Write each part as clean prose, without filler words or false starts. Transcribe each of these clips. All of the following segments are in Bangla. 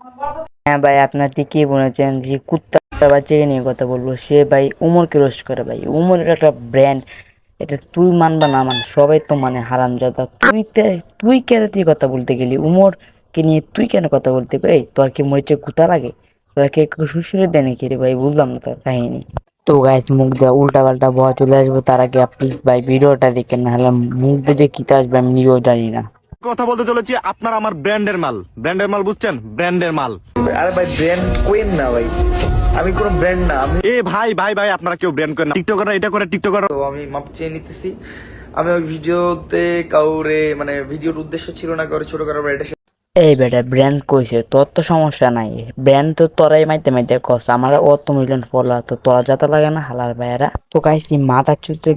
হ্যাঁ ভাই, আপনার ঠিকই বলেছেন যে কুত্তা বাচ্চাকে নিয়ে কথা বলবো, সে ভাই উমরকে রোস্ট করে। ভাই উমরের একটা ব্র্যান্ড, এটা তুই মানবা না মান সবাই তো মানে হারামজাদা। তুই কেন তুই কথা বলতে গেলি উমরকে নিয়ে? তুই কেন কথা বলতে পারি? তোর কি মরিচে গুতা লাগে? তোকে শ্বশুরে দেয় নাকি রে ভাই? বুঝলাম না তোর কাহিনী। তো গাইস, মুখ দিয়ে উল্টা পাল্টা ভয় চলে আসবে, তার আগে প্লিজ ভাই ভিডিওটা দেখেন, না হলে মুখ দিয়ে যে কিতা আসবে আমি নিজেও জানি না। কথা বলতে চলেছি, আপনার আমার ব্র্যান্ডের মাল, ব্র্যান্ডের মাল বুঝছেন, ব্র্যান্ডের মাল। আরে ভাই ব্র্যান্ড কোয়েন না ভাই, আমি কোনো ব্র্যান্ড না। আমি এ ভাই ভাই ভাই, আপনারা কেউ ব্র্যান্ড করেন না। টিকটকাররা এটা করে, টিকটকাররা। তো আমি মাপ চেয়ে নিতেছি। আমি ওই ভিডিওতে কাউরে মানে ভিডিওর উদ্দেশ্য ছিল না কাউরে ছোট করার, এটা এই বেটা ব্র্যান্ড কইছে, তোর তো সমস্যা নাই। ব্র্যান্ড তো তোরাই মাইতে মাইতে কস, আমার অত মিলিয়ন ফলোয়ার তো তোরা যাতা লাগে না হালার ভাইয়েরা। তো গাইছি মাথা চুতে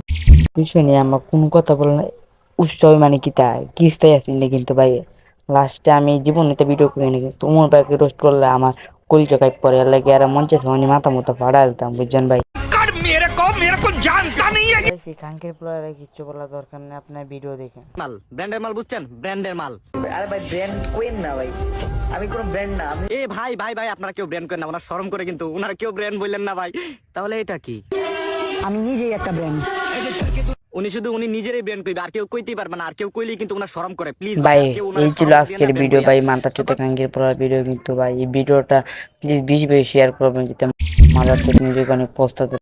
বিষয় নিয়ে আমরা কোনো কথা বলে না। উৎসব মানে কি তা কিস্তাই আসি না, কিন্তু ভাই লাস্টে আমি জীবনে তো ভিডিও করি না, কিন্তু তোমার ভাইকে রোস্ট করলে আমার কল জগাই পরে লাগে আর মঞ্চে মানে মাথা মতো ফাড়া দিতাম, বুঝছেন ভাই। খানকের প্লেয়ারে কিচ্ছু বলার দরকার নেই, আপনার ভিডিও দেখেন। মাল, ব্র্যান্ডের মাল বুঝছেন, ব্র্যান্ডের মাল। আরে ভাই ব্র্যান্ড কোয়েন না ভাই, আমি কোনো ব্র্যান্ড না। আমি এ ভাই ভাই ভাই, আপনারা কেউ ব্র্যান্ড করেন না, ওনার শরম করে, কিন্তু ওনারা কেউ ব্র্যান্ড বললেন না ভাই। তাহলে এটা কি? আমি নিজেই একটা ব্র্যান্ড। উনি নিজেরই ব্র্যান্ড কইবে, আর কেউ কইতেই পারবে না। আর কেউ কইলেই কিন্তু ওনার শরম করে। প্লিজ ভাই এই ছিল আজকের ভিডিও ভাই, মাথা চুতে খাঙ্গির পড়ার ভিডিও, কিন্তু ভাই এই ভিডিওটা প্লিজ বেশি বেশি শেয়ার করবেন, যাতে মাদার থেকে নিজেকে অনেক পস্তাতে